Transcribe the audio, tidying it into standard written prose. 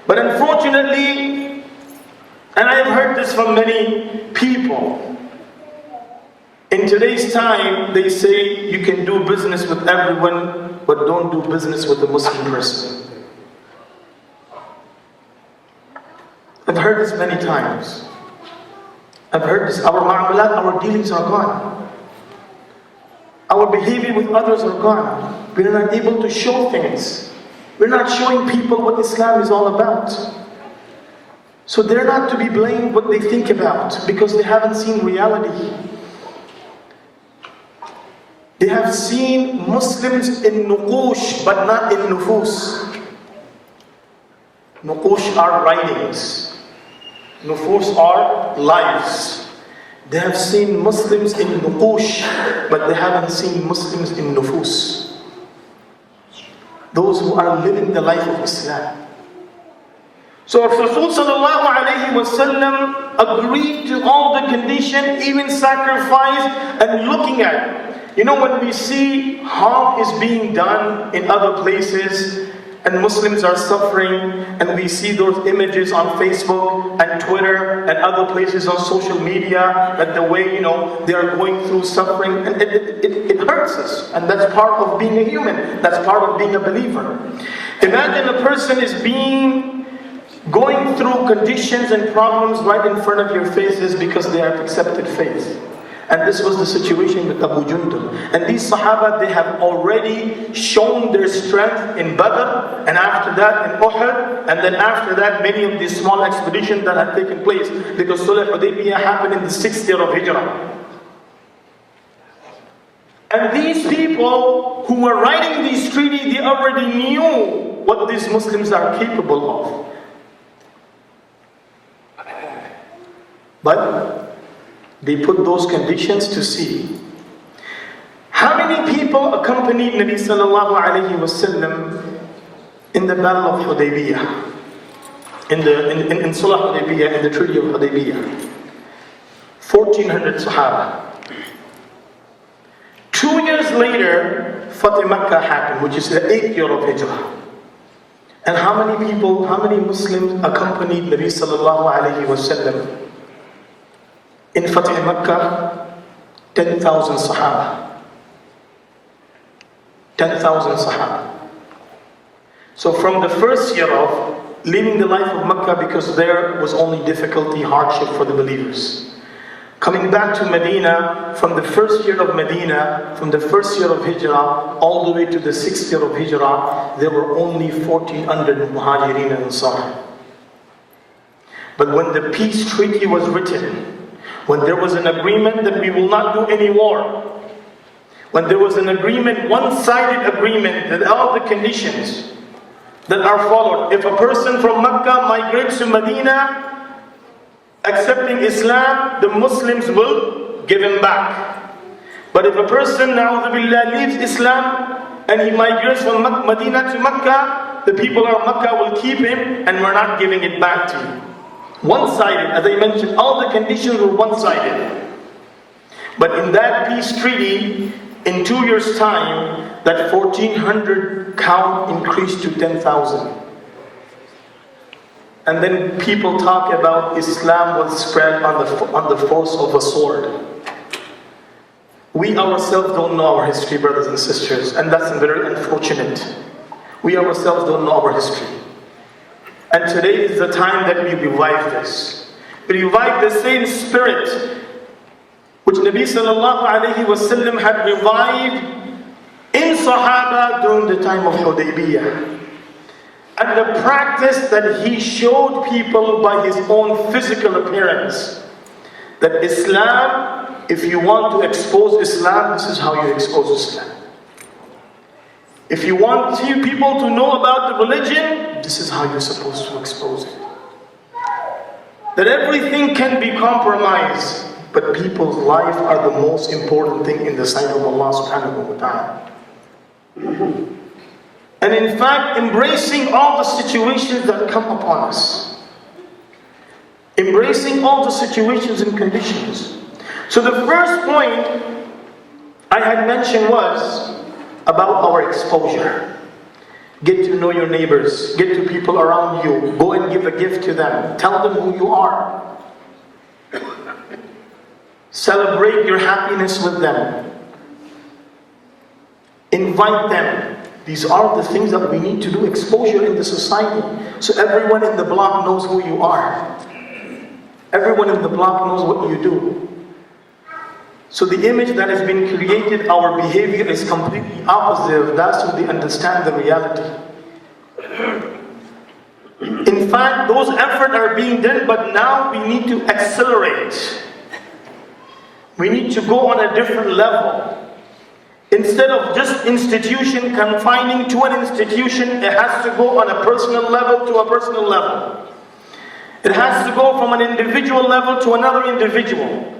But unfortunately, and I have heard this from many people, in today's time, they say you can do business with everyone, but don't do business with a Muslim person. I've heard this many times. I've heard this. Our ma'amalat, our dealings are gone. Our behavior with others are gone. We're not able to show things. We're not showing people what Islam is all about. So they're not to be blamed what they think about, because they haven't seen reality. They have seen Muslims in nuqush, but not in nufus. Nuqush are writings. Nufus are lives. They have seen Muslims in nuqush, but they haven't seen Muslims in nufus. Those who are living the life of Islam. So Rasul sallallahu alayhi wa sallam agreed to all the conditions, even sacrifice and looking at. You know, when we see harm is being done in other places and Muslims are suffering, and we see those images on Facebook and Twitter and other places on social media, that the way, they are going through suffering, and it hurts us. And that's part of being a human. That's part of being a believer. Imagine a person is going through conditions and problems right in front of your faces because they have accepted faith. And this was the situation with Abu Jundub. And these Sahaba, they have already shown their strength in Badr, and after that in Uhud, and then after that many of these small expeditions that had taken place, because Sulh Hudaybiyah happened in the 6th year of Hijrah. And these people who were writing these treaties, they already knew what these Muslims are capable of. But they put those conditions to see. How many people accompanied Nabi sallallahu alayhi wa sallam in the battle of Hudaybiyah? In Sulh Hudaybiyah, in the Treaty of Hudaybiyah? 1,400 Sahaba. 2 years later, Fatih Makkah happened, which is the 8th year of Hijrah. And how many Muslims accompanied Nabi sallallahu alayhi wa sallam? In Fatih Makkah, 10,000 Sahaba. 10,000 Sahaba. So from the first year of leaving the life of Makkah, because there was only difficulty, hardship for the believers. Coming back to Medina, from the first year of Medina, from the first year of Hijrah, all the way to the 6th year of Hijrah, there were only 1,400 Muhajirin and Ansar. But when the peace treaty was written, when there was an agreement that we will not do any war, when there was an agreement, one-sided agreement, that all the conditions that are followed, if a person from Mecca migrates to Medina, accepting Islam, the Muslims will give him back. But if a person, na'udhu billah, leaves Islam and he migrates from Medina to Mecca, the people of Mecca will keep him and we're not giving it back to you. One-sided, as I mentioned, all the conditions were one-sided. But in that peace treaty, in 2 years' time, that 1,400 count increased to 10,000. And then people talk about Islam was spread on the force of a sword. We ourselves don't know our history, brothers and sisters, and that's very unfortunate. We ourselves don't know our history. And today is the time that we revive this. We revive the same spirit which Nabi sallallahu alayhi wa sallam had revived in Sahaba during the time of Hudaybiyah. And the practice that he showed people by his own physical appearance. That Islam, if you want to expose Islam, this is how you expose Islam. If you want people to know about the religion, this is how you're supposed to expose it. That everything can be compromised, but people's life are the most important thing in the sight of Allah subhanahu wa ta'ala. And in fact, embracing all the situations that come upon us. Embracing all the situations and conditions. So the first point I had mentioned was about our exposure. Get to know your neighbors. Get to people around you. Go and give a gift to them. Tell them who you are. Celebrate your happiness with them. Invite them. These are the things that we need to do. Exposure in the society. So everyone in the block knows who you are. Everyone in the block knows what you do. So the image that has been created, our behavior is completely opposite. That's how they understand the reality. In fact, those efforts are being done, but now we need to accelerate. We need to go on a different level. Instead of just institution confining to an institution, it has to go on a personal level to a personal level. It has to go from an individual level to another individual.